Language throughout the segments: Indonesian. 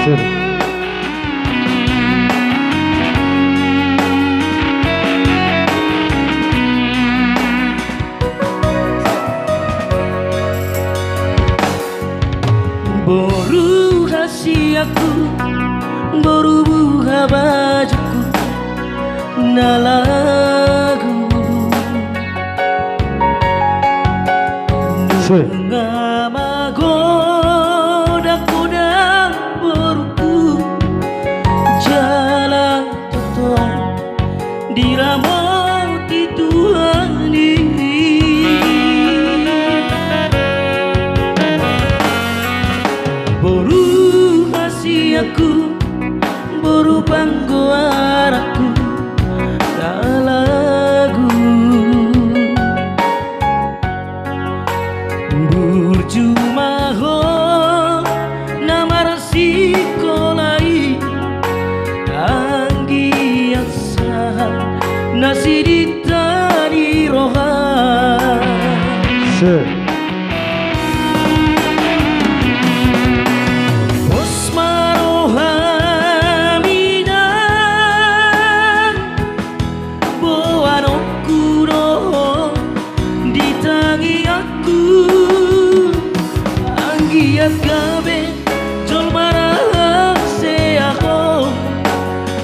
Sir. Baru rahasiaku, baru buka bajuku, na lagu Sir. ngama goda-goda baruku jalan totong diramoti Tuhan ini. Baru kasih aku, baru panggo araku na lagu berjumah ho nama rasikolai anggi asa nasi ditani rohan. Sir. Gabe jol marah se ako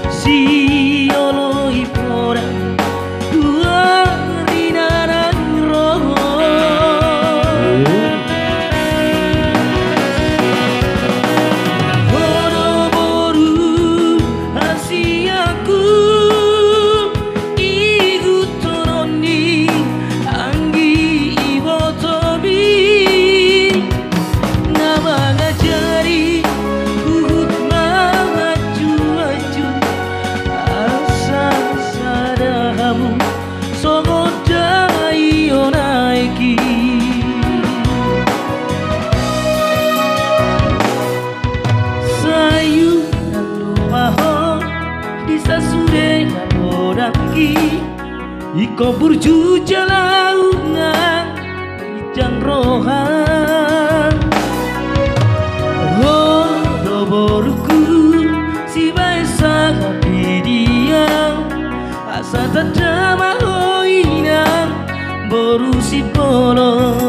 si olo ipora dua rinara roho boru boru asiaku igu toroni anggi ibotobi mengajari uhut maju-maju asa sadamu sogodai onaiki sayuran lumaho bisa sudah bodaki iko burju jalaunan ijang rohan boruku si baisa hati dia asa tadama hoina boru si polo.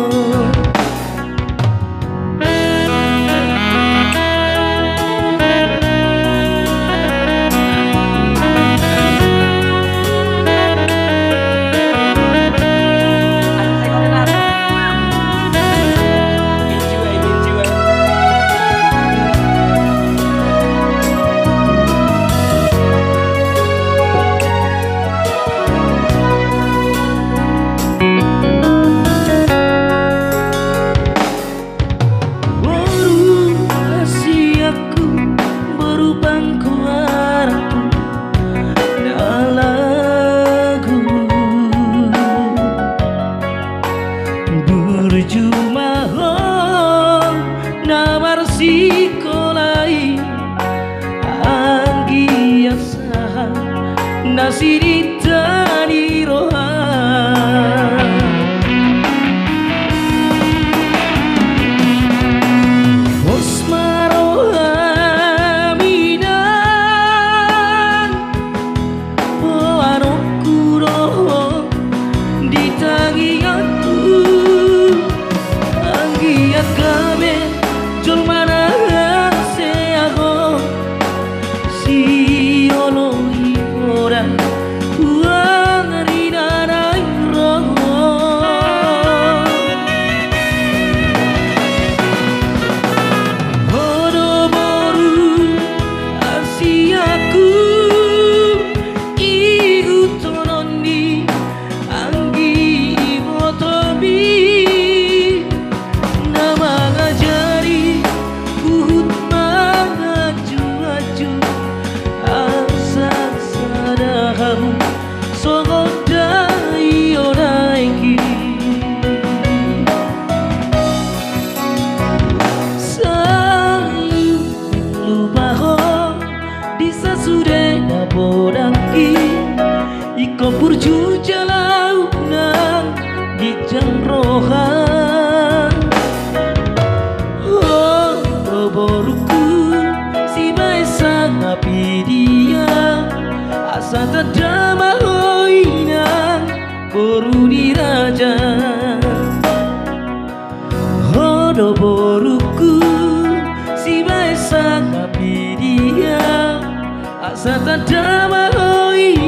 Berjumah nama rasikolai anggi asa nasi ditani rohan. Osmaro aminan boanoku roho ditangi aku gabe jol mana se ako si olo ipora uang rinara roho bodo boru asiaku igu toroni anggi ibotobi mengajari uhut maju-maju asa sadamu sogodai onaiki sayu lupaho disa sudah bodaki iko burju jalaunan gijang rohan boruku si Satadama oh